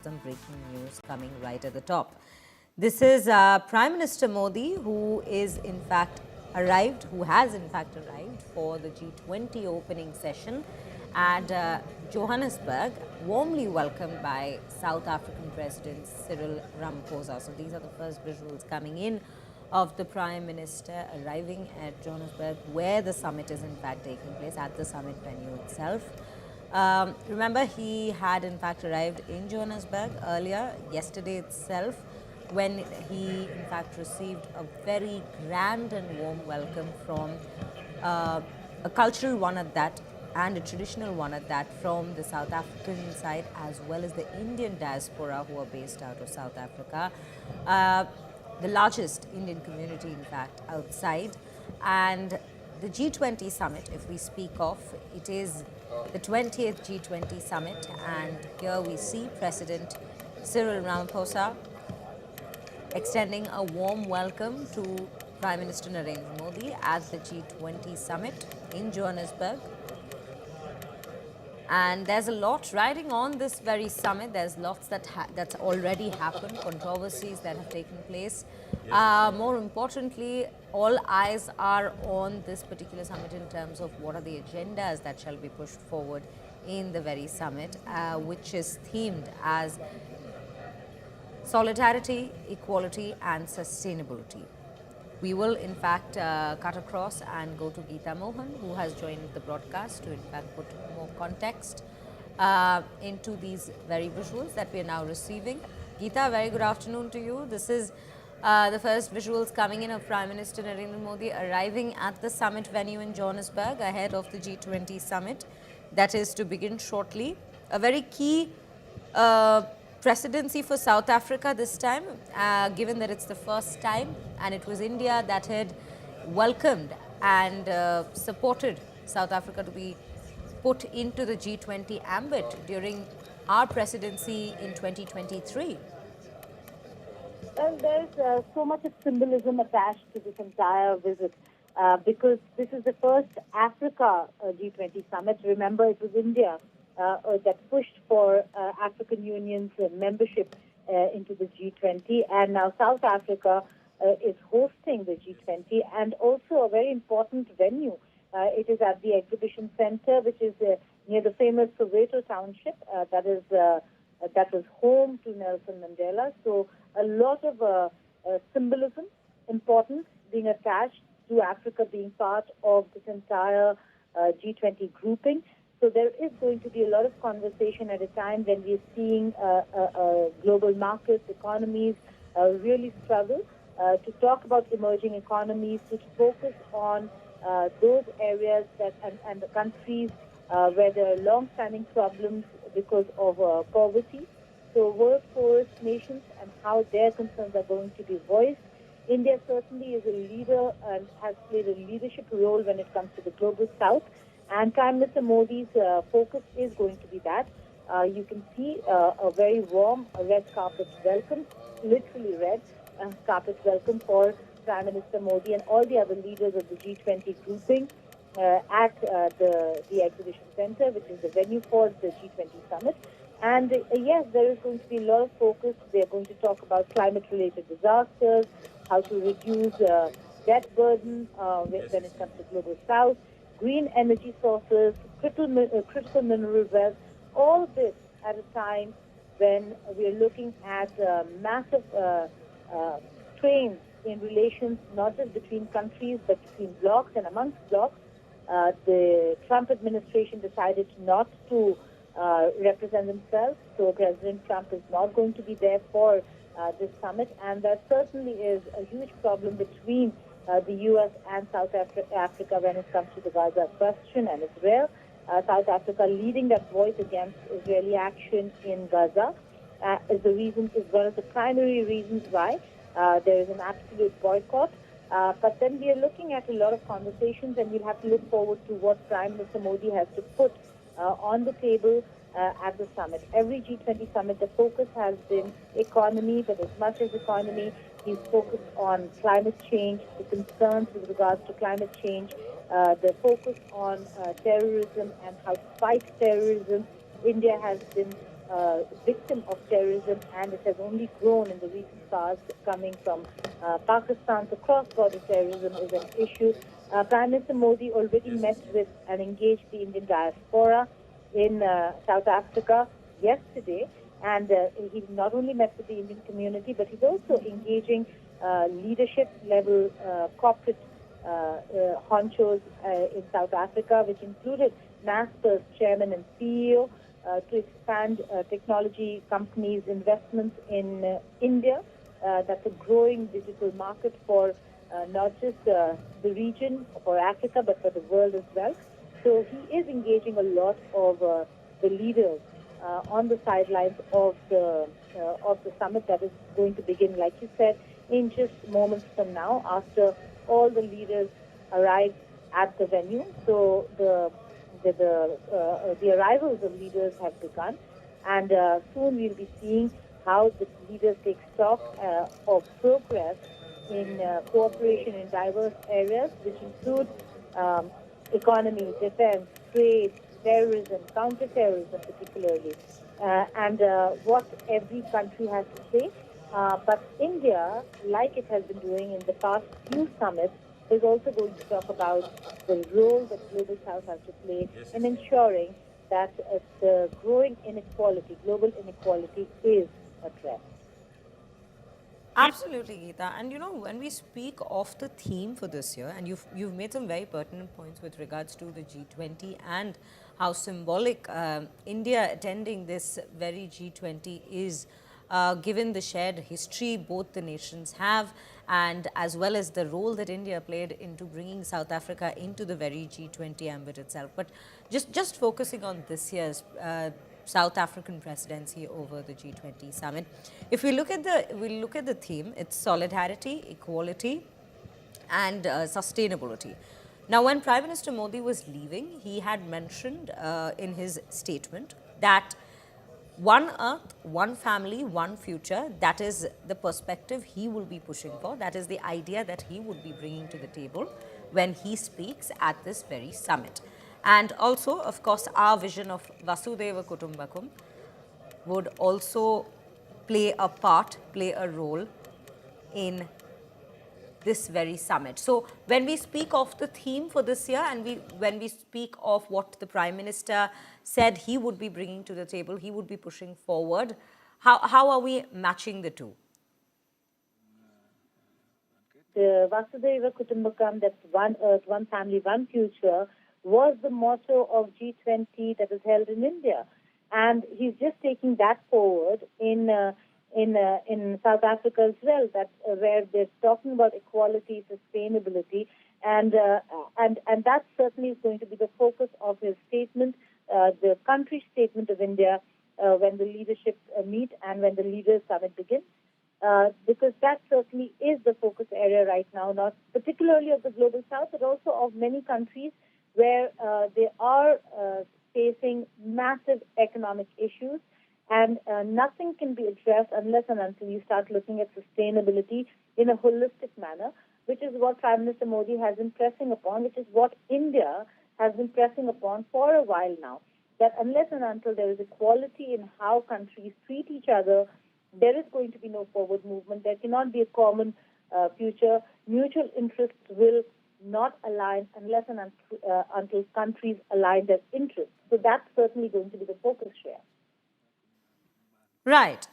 Some breaking news coming right at the top. This is Prime Minister Modi, who has in fact arrived for the G20 opening session at Johannesburg, warmly welcomed by South African President Cyril Ramaphosa. So these are the first visuals coming in of the Prime Minister arriving at Johannesburg, where the summit is in fact taking place, at the summit venue itself. Remember, he had in fact arrived in Johannesburg earlier, yesterday itself, when he in fact received a very grand and warm welcome from a cultural one at that, and a traditional one at that, from the South African side as well as the Indian diaspora who are based out of South Africa. The largest Indian community in fact outside. And the G20 Summit, if we speak of, it is the 20th G20 Summit, and here we see President Cyril Ramaphosa extending a warm welcome to Prime Minister Narendra Modi at the G20 Summit in Johannesburg. And there's a lot riding on this very summit. There's lots that's already happened, controversies that have taken place. More importantly, all eyes are on this particular summit in terms of what are the agendas that shall be pushed forward in the very summit, which is themed as solidarity, equality and sustainability. We will in fact cut across and go to Geeta Mohan, who has joined the broadcast to in fact put more context into these very visuals that we are now receiving. Geeta, very good afternoon to you. This is the first visuals coming in of Prime Minister Narendra Modi arriving at the summit venue in Johannesburg ahead of the G20 summit that is to begin shortly. A very key presidency for South Africa this time, given that it's the first time, and it was India that had welcomed and supported South Africa to be put into the G20 ambit during our presidency in 2023. Well, there's so much of symbolism attached to this entire visit because this is the first Africa G20 summit. Remember, it was India that pushed for African Union's membership into the G20, and now South Africa is hosting the G20, and also a very important venue. It is at the exhibition center, which is near the famous Soweto township that was home to Nelson Mandela. So a lot of symbolism, importance being attached to Africa being part of this entire G20 grouping. So there is going to be a lot of conversation at a time when we're seeing global markets, economies really struggle to talk about emerging economies, to focus on those areas that and the countries where there are long-standing problems because of poverty. So workforce nations and how their concerns are going to be voiced. India certainly is a leader and has played a leadership role when it comes to the global south. And Prime Minister Modi's focus is going to be that. You can see a very warm red carpet welcome, literally red carpet welcome for Prime Minister Modi and all the other leaders of the G20 grouping at the exhibition center, which is the venue for the G20 summit. And yes, there is going to be a lot of focus. They are going to talk about climate-related disasters, how to reduce debt burden when it comes to global south, green energy sources, critical mineral wealth, all this at a time when we are looking at massive strains in relations, not just between countries, but between blocs and amongst blocs. The Trump administration decided not to represent themselves, so President Trump is not going to be there for this summit, and there certainly is a huge problem between the U.S. and South Africa when it comes to the Gaza question and Israel. South Africa leading that voice against Israeli action in Gaza is one of the primary reasons why there is an absolute boycott. But then we are looking at a lot of conversations, and we'll have to look forward to what Prime Minister Modi has to put on the table at the summit. Every G20 summit, the focus has been economy, but as much as economy, he's focused on climate change, the concerns with regards to climate change, the focus on terrorism and how to fight terrorism. India has been victim of terrorism, and it has only grown in the recent past, coming from Pakistan. So cross-border terrorism is an issue. Prime Minister Modi already met with and engaged the Indian diaspora in South Africa yesterday, and he not only met with the Indian community, but he's also engaging leadership-level corporate honchos in South Africa, which included NASPER's chairman and CEO, to expand technology companies' investments in India. That's a growing digital market for not just the region, for Africa, but for the world as well. So he is engaging a lot of the leaders on the sidelines of the summit that is going to begin, like you said, in just moments from now, after all the leaders arrive at the venue. So the arrivals of leaders have begun, and soon we'll be seeing how the leaders take stock of progress in cooperation in diverse areas, which include economy, defense, trade, terrorism, counter-terrorism particularly, and what every country has to say. But India, like it has been doing in the past few summits, is also going to talk about the role that Global South has to play in ensuring that the growing inequality, global inequality, is addressed. Absolutely, Geeta. And when we speak of the theme for this year, and you've made some very pertinent points with regards to the G20 and how symbolic India attending this very G20 is, given the shared history both the nations have, and as well as the role that India played into bringing South Africa into the very G20 ambit itself. But just focusing on this year's South African presidency over the G20 summit. If we look at the theme, it's solidarity, equality, and sustainability. Now, when Prime Minister Modi was leaving, he had mentioned in his statement that one earth, one family, one future, that is the perspective he will be pushing for. That is the idea that he would be bringing to the table when he speaks at this very summit. And also, of course, our vision of Vasudhaiva Kutumbakam would also play a role in this very summit. So when we speak of the theme for this year, and when we speak of what the Prime Minister said he would be bringing to the table, he would be pushing forward, how are we matching the two? The Vasudhaiva Kutumbakam, that's one earth, one family, one future, was the motto of G20 that is held in India. And he's just taking that forward in South Africa as well, where they're talking about equality, sustainability, and that certainly is going to be the focus of his statement, the country statement of India, when the leadership meet and when the leaders summit begins. Because that certainly is the focus area right now, not particularly of the Global South, but also of many countries where they are facing massive economic issues, and nothing can be addressed unless and until you start looking at sustainability in a holistic manner, which is what Prime Minister Modi has been pressing upon, which is what India has been pressing upon for a while now, that unless and until there is equality in how countries treat each other, there is going to be no forward movement. There cannot be a common future. Mutual interests will not align unless and until countries align their interests. So that's certainly going to be the focus, Shreya. Right.